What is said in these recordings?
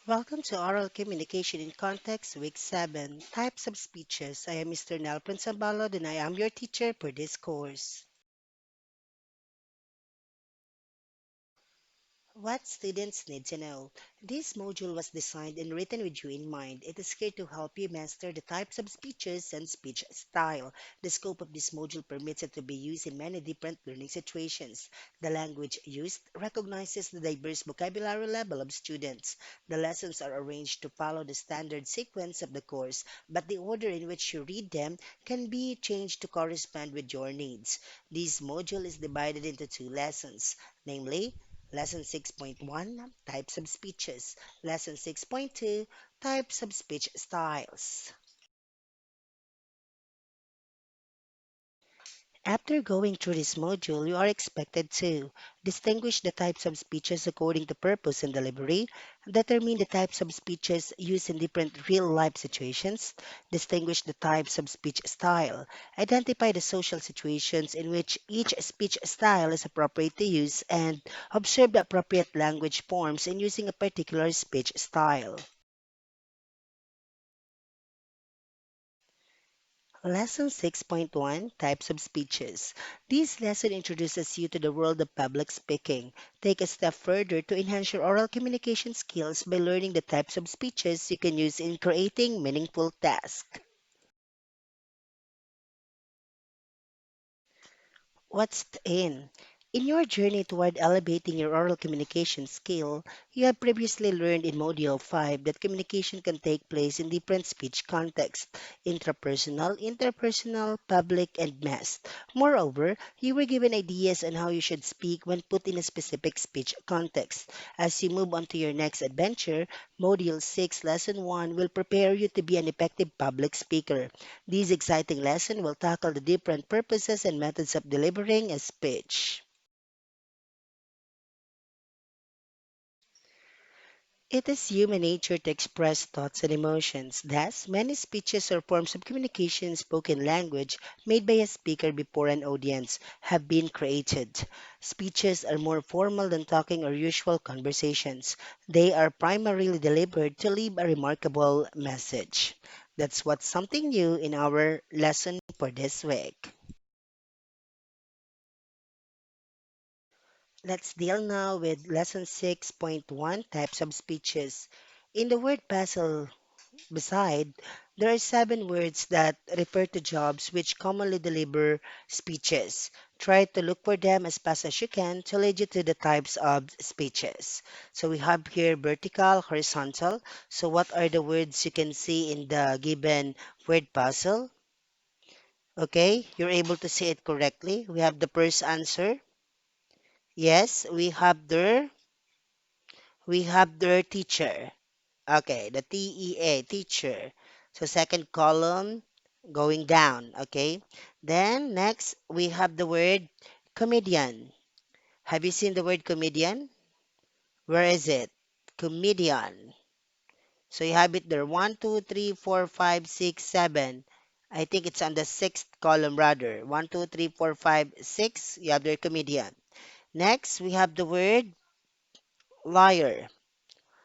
Welcome to Oral Communication in Context, Week 7, Types of Speeches. I am Mr. Nel Principalod and I am your teacher for this course. What students need to know. This module was designed and written with you in mind. It is here to help you master the types of speeches and speech style. The scope of this module permits it to be used in many different learning situations. The language used recognizes the diverse vocabulary level of students. The lessons are arranged to follow the standard sequence of the course, but the order in which you read them can be changed to correspond with your needs. This module is divided into two lessons, namely Lesson 6.1 Types of Speeches. Lesson 6.2 Types of Speech Styles. After going through this module, you are expected to distinguish the types of speeches according to purpose and delivery, determine the types of speeches used in different real life situations, distinguish the types of speech style, identify the social situations in which each speech style is appropriate to use, and observe the appropriate language forms in using a particular speech style. Lesson 6.1 Types of Speeches. This lesson introduces you to the world of public speaking. Take a step further to enhance your oral communication skills by learning the types of speeches you can use in creating meaningful tasks. What's in? In your journey toward elevating your oral communication skill, you have previously learned in Module 5 that communication can take place in different speech contexts intrapersonal, interpersonal, public, and mass. Moreover, you were given ideas on how you should speak when put in a specific speech context. As you move on to your next adventure, Module 6, Lesson 1 will prepare you to be an effective public speaker. This exciting lesson will tackle the different purposes and methods of delivering a speech. It is human nature to express thoughts and emotions. Thus, many speeches or forms of communication, spoken language, made by a speaker before an audience have been created. Speeches are more formal than talking or usual conversations. They are primarily delivered to leave a remarkable message. That's what's something new in our lesson for this week. Let's deal now with lesson 6.1 types of speeches. In the word puzzle beside, there are seven words that refer to jobs which commonly deliver speeches. Try to look for them as fast as you can to lead you to the types of speeches. So we have here vertical, horizontal. So what are the words you can see in the given word puzzle? Okay, you're able to see it correctly. We have the first answer. Yes, we have their teacher. Okay, the TEA, teacher. So second column going down, okay? Then next we have the word comedian. Have you seen the word comedian? Where is it? Comedian. So you have it there. One, two, three, four, five, six, seven. I think it's on the sixth column rather. One, two, three, four, five, six. You have the comedian. Next, we have the word liar.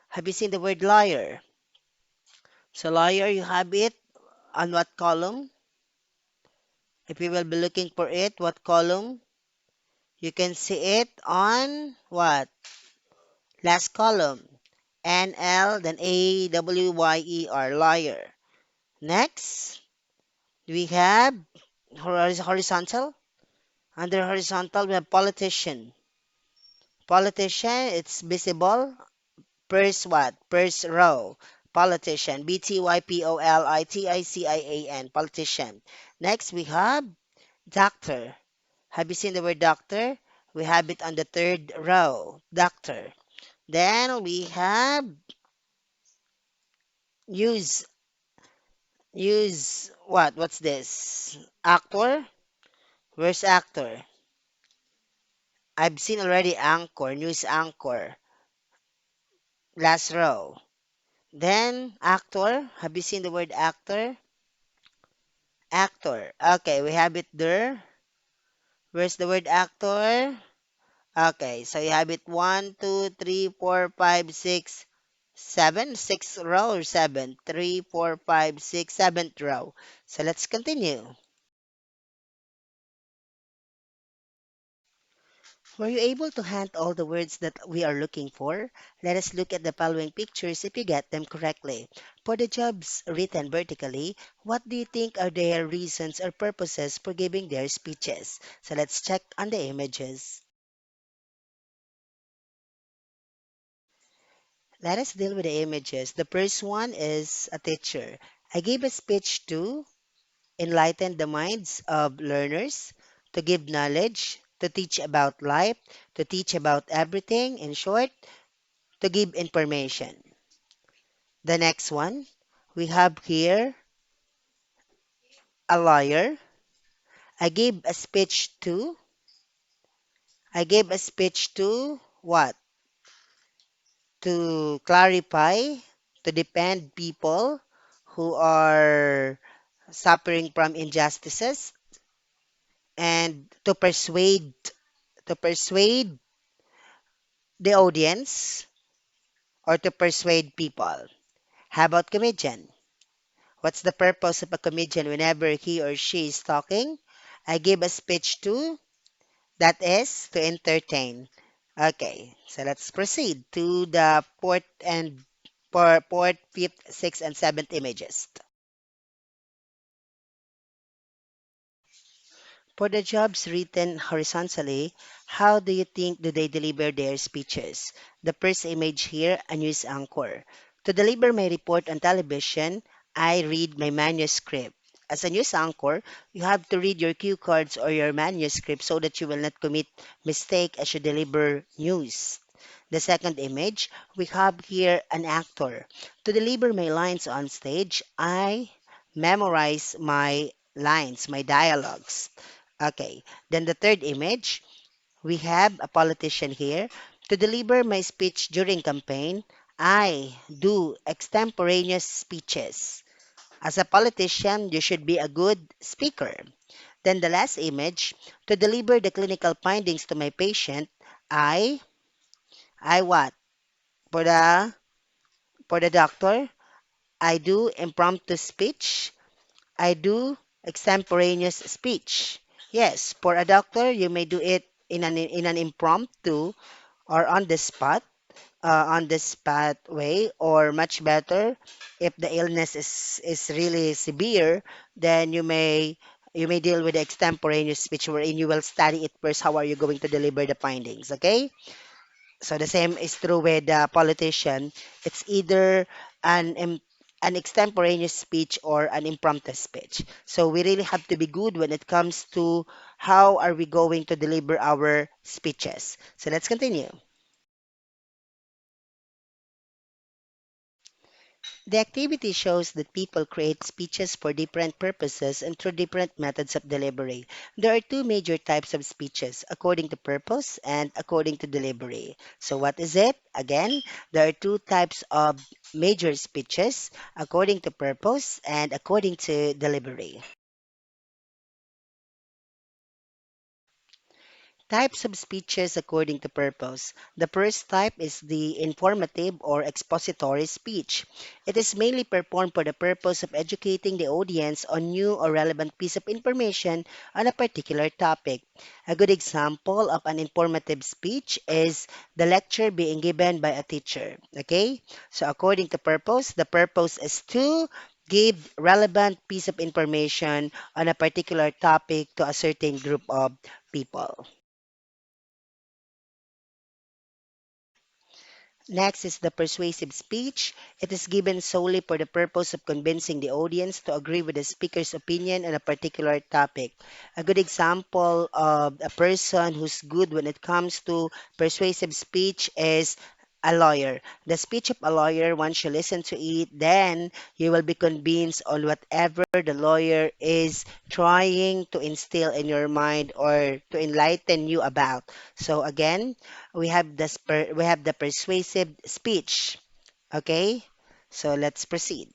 Have you seen the word liar? So liar, you have it on what column? If you will be looking for it, what column? You can see it on what? Last column. NL, then AWYER, liar. Next, we have horizontal. Under horizontal, we have politician. Politician, it's visible. First what? First row. Politician. BTYPOLITICIAN. Politician. Next, we have doctor. Have you seen the word doctor? We have it on the third row, doctor. Then we have use. Use what? What's this? Actor? Where's actor? I've seen already anchor, news anchor. Last row. Then actor. Have you seen the word actor? Actor. Okay, we have it there. Where's the word actor? Okay, so you have it one, two, three, four, five, six, Seven, sixth row or seven? Three, four, five, six, seventh row. So let's continue. Were you able to hunt all the words that we are looking for? Let us look at the following pictures if you get them correctly. For the jobs written vertically, what do you think are their reasons or purposes for giving their speeches? So let's check on the images. Let us deal with the images. The first one is a teacher. I gave a speech to enlighten the minds of learners, to give knowledge, to teach about life, to teach about everything, in short, to give information. The next one, we have here a lawyer. I gave a speech to, I gave a speech to what? To clarify, to defend people who are suffering from injustices, and to persuade the audience or to persuade people. How about comedian? What's the purpose of a comedian whenever he or she is talking? I give a speech to, that is to entertain. Okay, so let's proceed to the fourth, fifth, sixth, and seventh images. For the jobs written horizontally, how do you think do they deliver their speeches? The first image here, a news anchor. To deliver my report on television, I read my manuscript. As a news anchor, you have to read your cue cards or your manuscript so that you will not commit mistake as you deliver news. The second image, we have here an actor. To deliver my lines on stage, I memorize my lines, my dialogues. Okay, then the third image, we have a politician here. To deliver my speech during campaign, I do extemporaneous speeches. As a politician, you should be a good speaker. Then the last image, to deliver the clinical findings to my patient, I, I what? For the doctor, I do impromptu speech. I do extemporaneous speech. Yes, for a doctor, you may do it in an impromptu or on the spot way, or much better, if the illness is really severe, then you may deal with the extemporaneous speech wherein you will study it first. How are you going to deliver the findings? Okay. So the same is true with the politician. It's either an im- an extemporaneous speech or an impromptu speech. So we really have to be good when it comes to how are we going to deliver our speeches. So let's continue. The activity shows that people create speeches for different purposes and through different methods of delivery. There are two major types of speeches, according to purpose and according to delivery. So, what is it? Again, there are two types of major speeches, according to purpose and according to delivery. Types of speeches according to purpose. The first type is the informative or expository speech. It is mainly performed for the purpose of educating the audience on new or relevant piece of information on a particular topic. A good example of an informative speech is the lecture being given by a teacher. Okay? So according to purpose, the purpose is to give relevant piece of information on a particular topic to a certain group of people. Next is the persuasive speech. It is given solely for the purpose of convincing the audience to agree with the speaker's opinion on a particular topic. A good example of a person who's good when it comes to persuasive speech is a lawyer. The speech of a lawyer, once you listen to it, then you will be convinced on whatever the lawyer is trying to instill in your mind or to enlighten you about. So again, we have the persuasive speech. Okay? So let's proceed.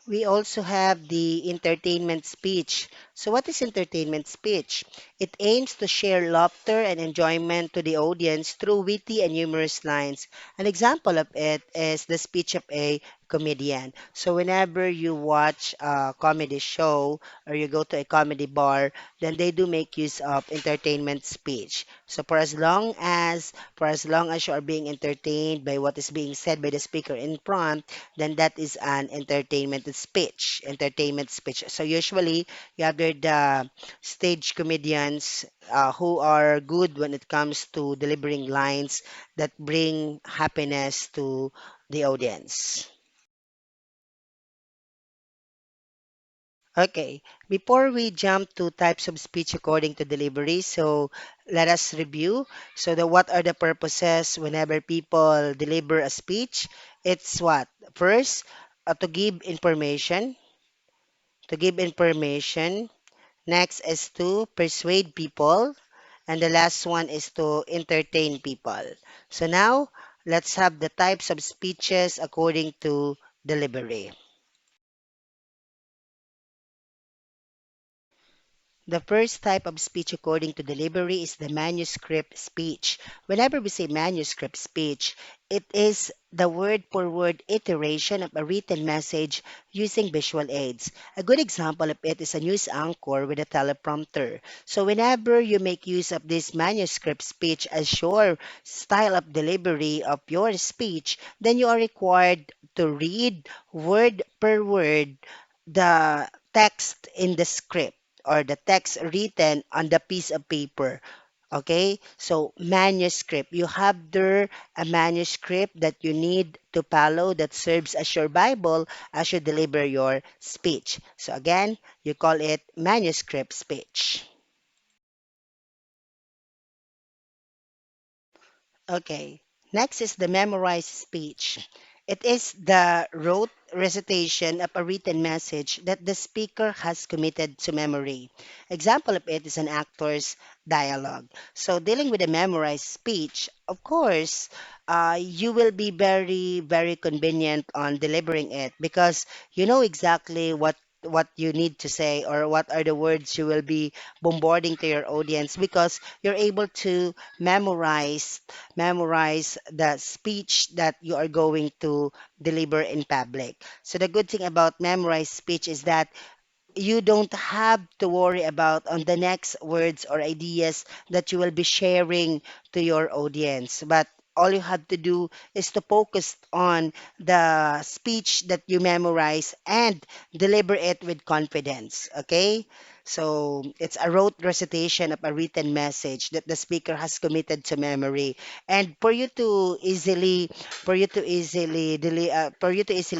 We also have the entertainment speech. So, what is entertainment speech? It aims to share laughter and enjoyment to the audience through witty and humorous lines. An example of it is the speech of a comedian. So, whenever you watch a comedy show or you go to a comedy bar, then they do make use of entertainment speech. So, for as long as you are being entertained by what is being said by the speaker in front, then that is an entertainment speech. Entertainment speech. So usually you have the stage comedians who are good when it comes to delivering lines that bring happiness to the audience. Okay, before we jump to types of speech according to delivery, so let us review. So what are the purposes whenever people deliver a speech? It's what? First, to give information. Next is to persuade people. And the last one is to entertain people. So now, let's have the types of speeches according to delivery. The first type of speech according to delivery is the manuscript speech. Whenever we say manuscript speech, it is the word for word iteration of a written message using visual aids. A good example of it is a news anchor with a teleprompter. So, whenever you make use of this manuscript speech as your style of delivery of your speech, then you are required to read word per word the text in the script or the text written on the piece of paper. Okay, so manuscript. You have there a manuscript that you need to follow that serves as your Bible as you deliver your speech. So again, you call it manuscript speech. Okay. Next is the memorized speech. It is the rote recitation of a written message that the speaker has committed to memory. Example of it is an actor's dialogue. So, dealing with a memorized speech, of course, you will be very, very convenient on delivering it because you know exactly what you need to say or what are the words you will be bombarding to your audience because you're able to memorize the speech that you are going to deliver in public. So the good thing about memorized speech is that you don't have to worry about on the next words or ideas that you will be sharing to your audience. But all you have to do is to focus on the speech that you memorize and deliver it with confidence. Okay? So it's a rote recitation of a written message that the speaker has committed to memory. And for you to easily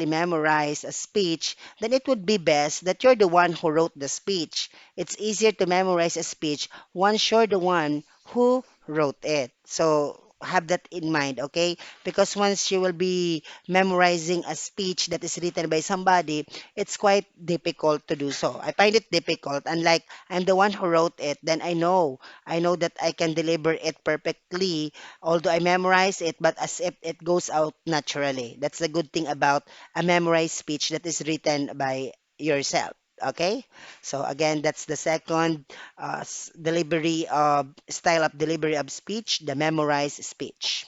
memorize a speech, then it would be best that you're the one who wrote the speech. It's easier to memorize a speech once you're the one who wrote it. So have that in mind, okay? Because once you will be memorizing a speech that is written by somebody, it's quite difficult to do so. I find it difficult. Unlike I'm the one who wrote it, then I know that I can deliver it perfectly, although I memorize it, but as if it goes out naturally. That's the good thing about a memorized speech that is written by yourself. Okay, so again, that's the second delivery of style of delivery of speech, the memorized speech.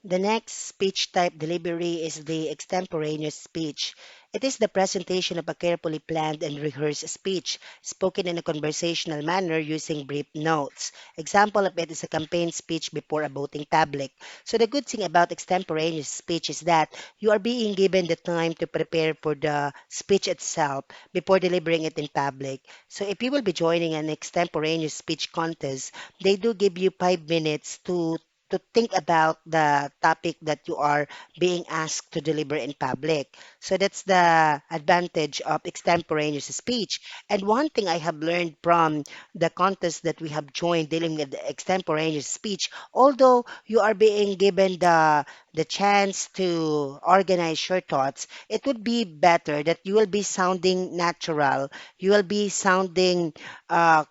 The next speech type delivery is the extemporaneous speech. It is the presentation of a carefully planned and rehearsed speech, spoken in a conversational manner using brief notes. Example of it is a campaign speech before a voting public. So the good thing about extemporaneous speech is that you are being given the time to prepare for the speech itself before delivering it in public. So if you will be joining an extemporaneous speech contest, they do give you 5 minutes to think about the topic that you are being asked to deliver in public. So that's the advantage of extemporaneous speech. And one thing I have learned from the contest that we have joined dealing with the extemporaneous speech, although you are being given the chance to organize your thoughts, it would be better that you will be sounding natural. You will be sounding uh,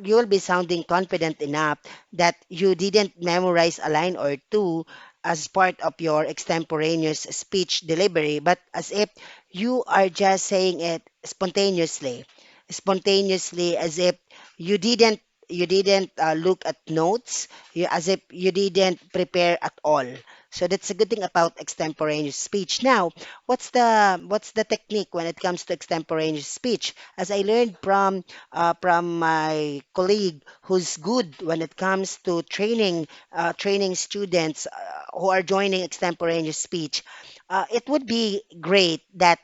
you will be sounding confident enough that you didn't memorize a line or two as part of your extemporaneous speech delivery, but as if you are just saying it spontaneously, as if you didn't look at notes, as if you didn't prepare at all. So that's a good thing about extemporaneous speech. Now, what's the technique when it comes to extemporaneous speech? As I learned from my colleague who's good when it comes to training students who are joining extemporaneous speech, it would be great that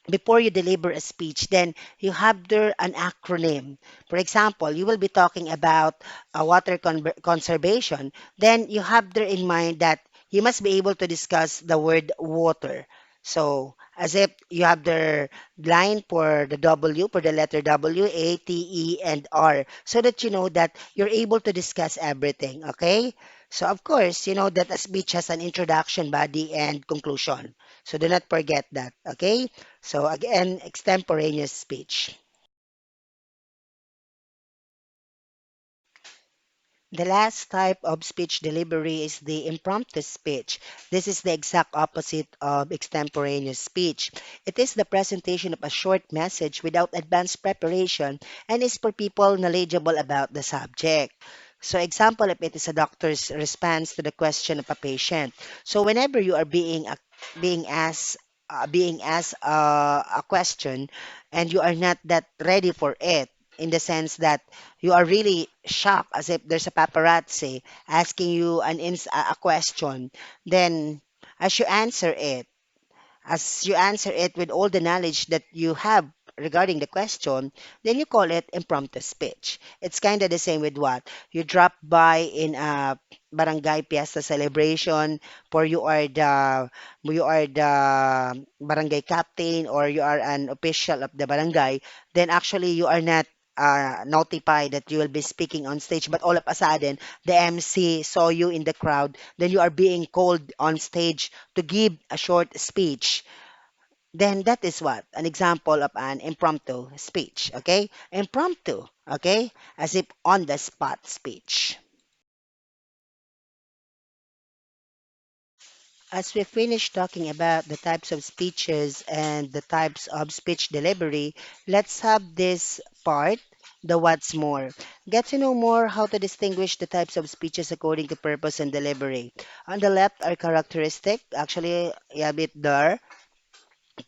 before you deliver a speech, then you have there an acronym. For example, you will be talking about water conservation. Then you have there in mind that you must be able to discuss the word water. So, as if you have the line for the W, for the letter W, A, T, E, and R, so that you know that you're able to discuss everything. Okay? So, of course, you know that a speech has an introduction, body, and conclusion. So, do not forget that. Okay? So again, extemporaneous speech. The last type of speech delivery is the impromptu speech. This is the exact opposite of extemporaneous speech. It is the presentation of a short message without advanced preparation and is for people knowledgeable about the subject. So example, if it is a doctor's response to the question of a patient. So whenever you are being asked a question and you are not that ready for it, in the sense that you are really shocked, as if there's a paparazzi asking you a question, then as you answer it, as you answer it with all the knowledge that you have regarding the question, then you call it impromptu speech. It's kind of the same with what? You drop by in a barangay fiesta celebration, for you are the barangay captain, or you are an official of the barangay, then actually you are not notified that you will be speaking on stage, but all of a sudden the MC saw you in the crowd, then you are being called on stage to give a short speech, then that is what? An example of an impromptu speech, okay? Impromptu, okay? As if on the spot speech. As we finish talking about the types of speeches and the types of speech delivery, let's have this part, the what's more. Get to know more how to distinguish the types of speeches according to purpose and delivery. On the left are characteristic, actually, yeah, a bit there.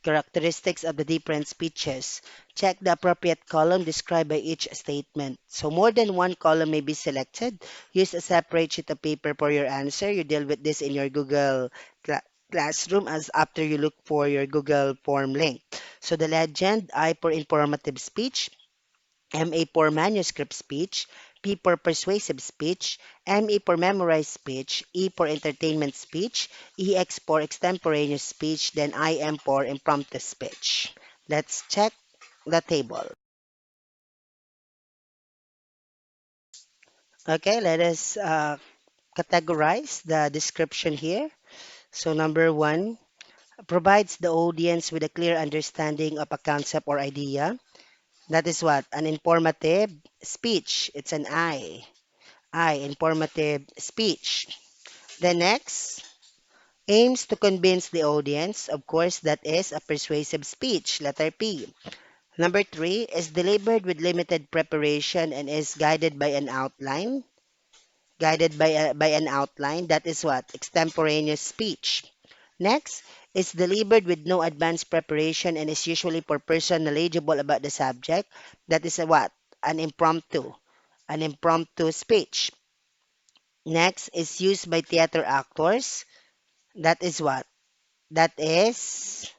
Characteristics of the different speeches. Check the appropriate column described by each statement. So more than one column may be selected. Use a separate sheet of paper for your answer. You deal with this in your Google Classroom as after you look for your Google form link. So the legend, I for informative speech, MA for manuscript speech, P for persuasive speech, ME for memorized speech, E for entertainment speech, EX for extemporaneous speech, then IM for impromptu speech. Let's check the table. Okay, let us categorize the description here. So, number one, provides the audience with a clear understanding of a concept or idea. That is what? An informative speech. It's an informative speech. The next aims to convince the audience. Of course, that is a persuasive speech, letter P. Number three is delivered with limited preparation and is guided by an outline. By an outline, that is what? Extemporaneous speech. Next is delivered with no advanced preparation and is usually for person knowledgeable about the subject. That is a what? An impromptu. An impromptu speech. Next is used by theater actors. That is what? That is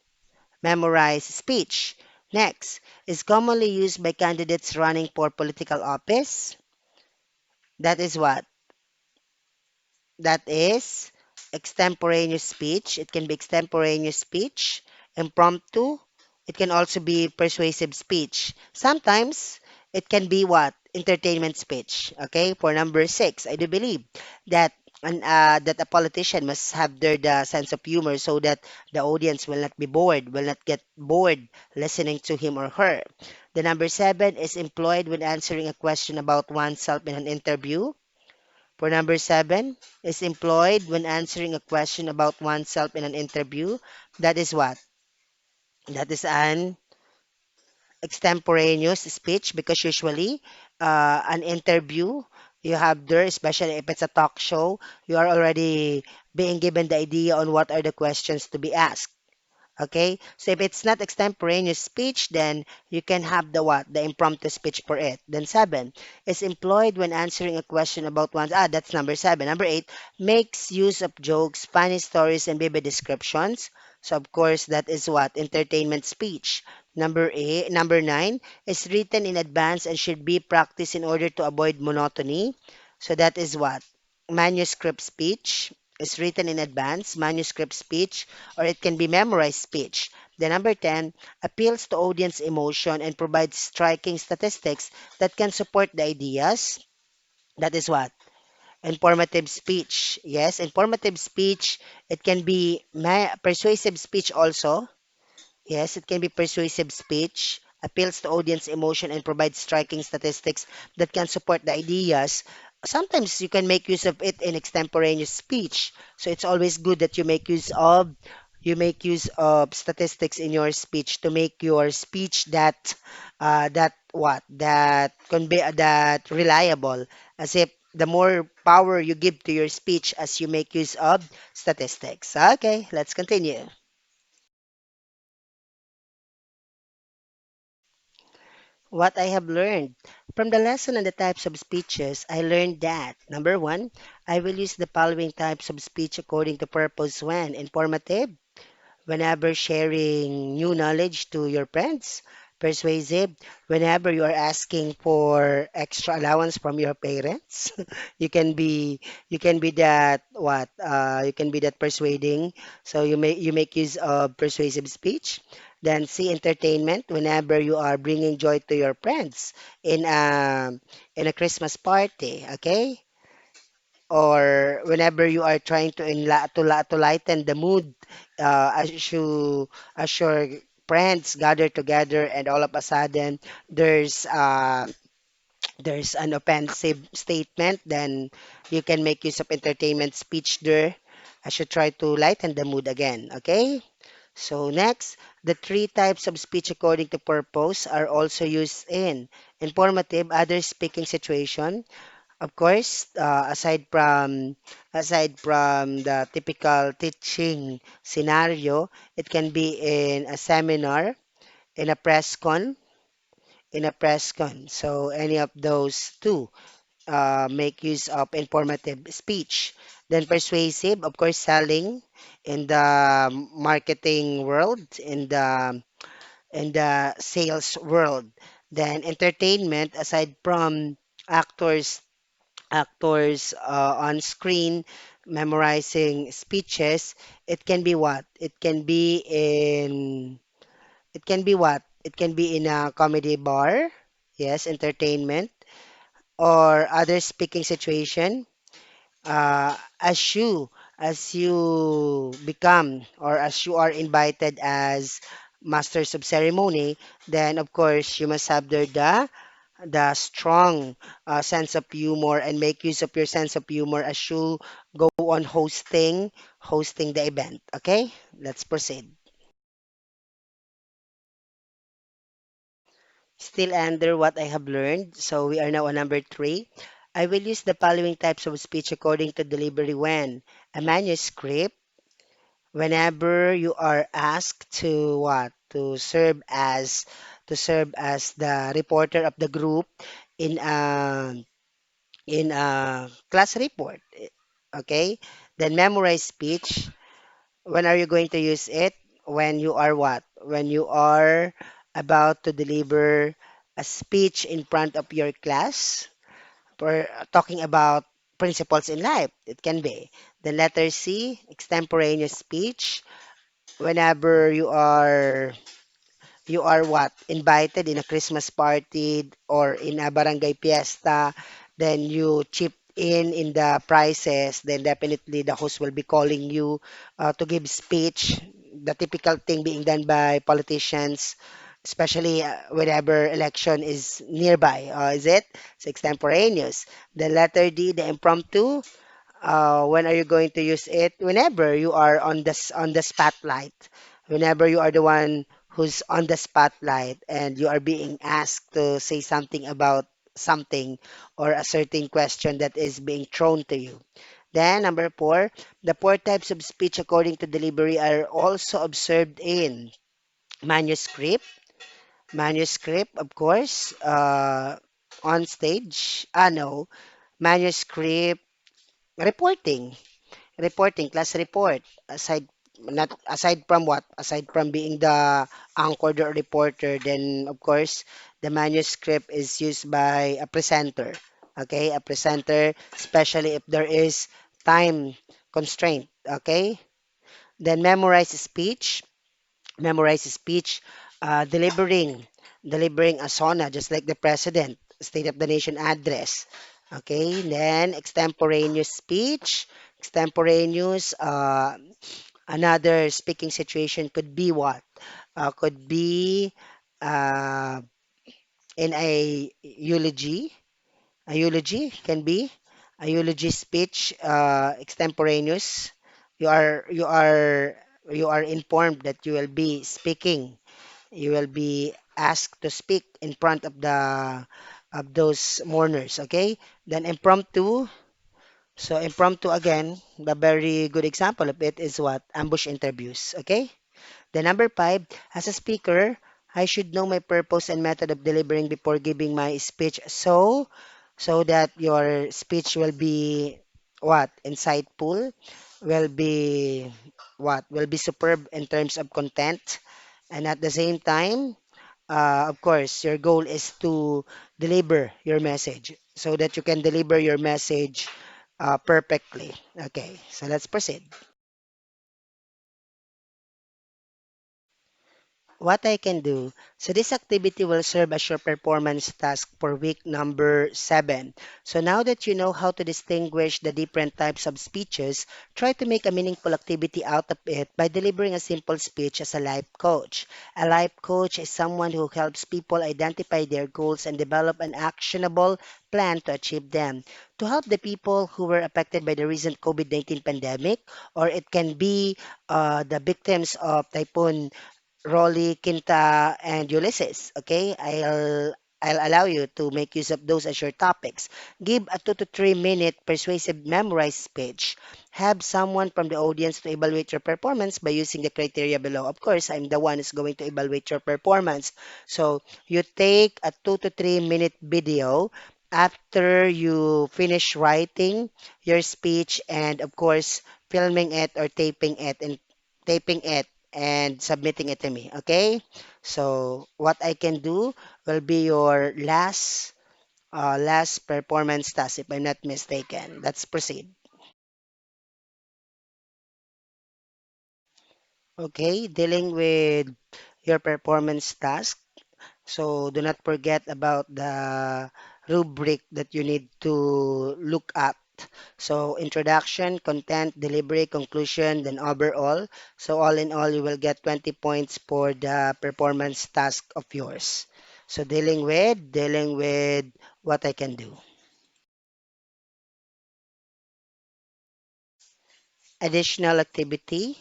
memorized speech. Next is commonly used by candidates running for political office. That is what? That is extemporaneous speech. It can be extemporaneous speech, impromptu. It can also be persuasive speech. Sometimes it can be what? Entertainment speech. Okay, for number six, I do believe that that a politician must have the sense of humor so that the audience will not be bored, will not get bored listening to him or her. The number seven is employed when answering a question about oneself in an interview. For number seven, is employed when answering a question about oneself in an interview. That is what? That is an extemporaneous speech because usually an interview you have there, especially if it's a talk show, you are already being given the idea on what are the questions to be asked. Okay, so if it's not extemporaneous speech, then you can have the what? The impromptu speech for it. Then seven is employed when answering a question about one's. That's number seven. Number eight makes use of jokes, funny stories, and vivid descriptions. So of course that is what? Entertainment speech. Number nine is written in advance and should be practiced in order to avoid monotony. So that is what? Manuscript speech is written in advance, manuscript speech, or it can be memorized speech. The number 10 appeals to audience emotion and provides striking statistics that can support the ideas. That is what? Informative speech. Yes, informative speech. It can be persuasive speech also. Yes, it can be persuasive speech, appeals to audience emotion, and provides striking statistics that can support the ideas. Sometimes you can make use of it in extemporaneous speech. So it's always good that you make use of statistics in your speech to make your speech that reliable. As if the more power you give to your speech as you make use of statistics. Okay, let's continue. What I have learned. From the lesson on the types of speeches, I learned that number one, I will use the following types of speech according to purpose when informative, whenever sharing new knowledge to your friends, persuasive, whenever you are asking for extra allowance from your parents. You can be that what you can be that persuading. So you make use of persuasive speech. Then see entertainment whenever you are bringing joy to your friends in a Christmas party, okay? Or whenever you are trying to lighten the mood, as your friends gather together and all of a sudden there's uh, there's an offensive statement, then you can make use of entertainment speech there. I should try to lighten the mood again. Okay. So next, the three types of speech according to purpose are also used in informative, other speaking situation, of course, aside from the typical teaching scenario, it can be in a seminar, in a press con. So any of those two make use of informative speech. Then persuasive, of course, selling in the marketing world, in the sales world. Then entertainment, aside from actors on screen memorizing speeches, it can be what? It can be in a comedy bar, yes, entertainment, or other speaking situation. As you become or as you are invited as masters of ceremony, then of course you must have the strong sense of humor and make use of your sense of humor as you go on hosting the event. Okay, let's proceed. Still under what I have learned, so we are now on number three. I will use the following types of speech according to delivery when a manuscript, whenever you are asked to what to serve as the reporter of the group in a class report. Okay? Then memorize speech. When are you going to use it? When you are what? When you are about to deliver a speech in front of your class for talking about principles in life. It can be. The letter C, extemporaneous speech. Whenever you are what? Invited in a Christmas party or in a barangay fiesta, then you chip in the prices, then definitely the host will be calling you to give speech. The typical thing being done by politicians, especially whenever election is nearby. Is it? It's extemporaneous. The letter D, the impromptu. When are you going to use it? Whenever you are on the spotlight, whenever you are the one who's on the spotlight and you are being asked to say something about something or a certain question that is being thrown to you. Then, number four, the four types of speech according to delivery are also observed in manuscript, of course, on stage, no, manuscript, reporting, class report, aside not aside from what? Aside from being the anchor or reporter, then of course the manuscript is used by a presenter. Okay, a presenter, especially if there is time constraint. Okay, then memorize speech, delivering a sona, just like the president, State of the Nation address. Okay, then extemporaneous, another speaking situation could be what? Could be uh, in a eulogy can be a eulogy speech, extemporaneous. You are you are you are informed that you will be speaking. You will be asked to speak in front of the of those mourners. Okay. Then impromptu. So impromptu again, the very good example of it is what? Ambush interviews. Okay. The number five, as a speaker, I should know my purpose and method of delivering before giving my speech so that your speech will be what? Insightful, will be what? Will be superb in terms of content. And at the same time, of course, your goal is to deliver your message so that you can deliver your message perfectly. Okay, so let's proceed. What I can do. So this activity will serve as your performance task for week number 7. So now that you know how to distinguish the different types of speeches, try to make a meaningful activity out of it by delivering a simple speech as a life coach. A life coach is someone who helps people identify their goals and develop an actionable plan to achieve them. To help the people who were affected by the recent COVID-19 pandemic, or it can be the victims of Typhoon Rolly, Quinta, and Ulysses. Okay, I'll allow you to make use of those as your topics. Give a 2 to 3 minute persuasive memorized speech. Have someone from the audience to evaluate your performance by using the criteria below. Of course, I'm the one who's going to evaluate your performance. So you take a 2 to 3 minute video after you finish writing your speech and of course filming it or taping it and submitting it to me. Okay? So what I can do will be your last performance task if I'm not mistaken. Let's proceed. Okay, dealing with your performance task. So do not forget about the rubric that you need to look at. So introduction, content, delivery, conclusion, then overall. So all in all, you will get 20 points for the performance task of yours. So dealing with what I can do. Additional activity.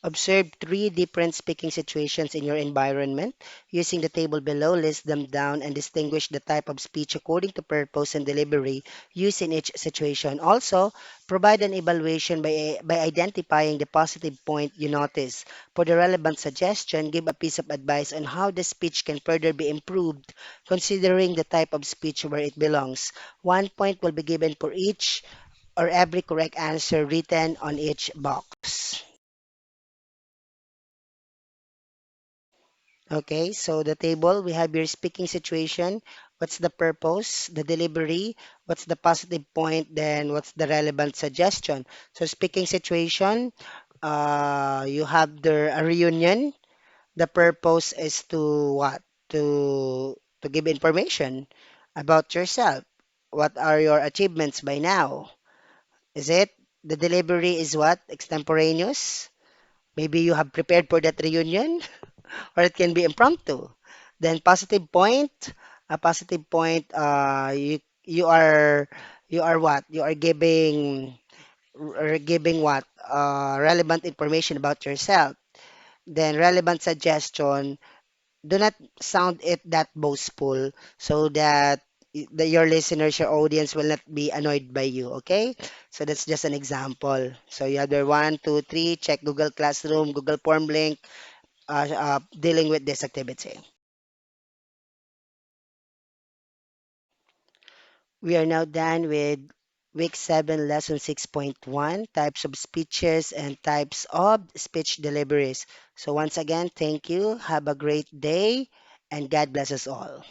Observe 3 different speaking situations in your environment. Using the table below, list them down and distinguish the type of speech according to purpose and delivery used in each situation. Also, provide an evaluation by identifying the positive point you notice. For the relevant suggestion, give a piece of advice on how the speech can further be improved, considering the type of speech where it belongs. 1 point will be given for each or every correct answer written on each box. Okay, so the table, we have your speaking situation. What's the purpose, the delivery, what's the positive point, then what's the relevant suggestion. So speaking situation, you have a reunion. The purpose is to what? To give information about yourself. What are your achievements by now? Is it the delivery is what? Extemporaneous? Maybe you have prepared for that reunion, or it can be impromptu. Then a positive point, you are what? You are giving what? Relevant information about yourself. Then relevant suggestion. do not sound it that boastful so that your listeners, your audience will not be annoyed by you. Okay, so that's just an example. So you have the one, two, three. Check Google Classroom, Google Form link, dealing with this activity. We are now done with week 7, lesson 6.1, types of speeches and types of speech deliveries. So once again, thank you. Have a great day and God bless us all.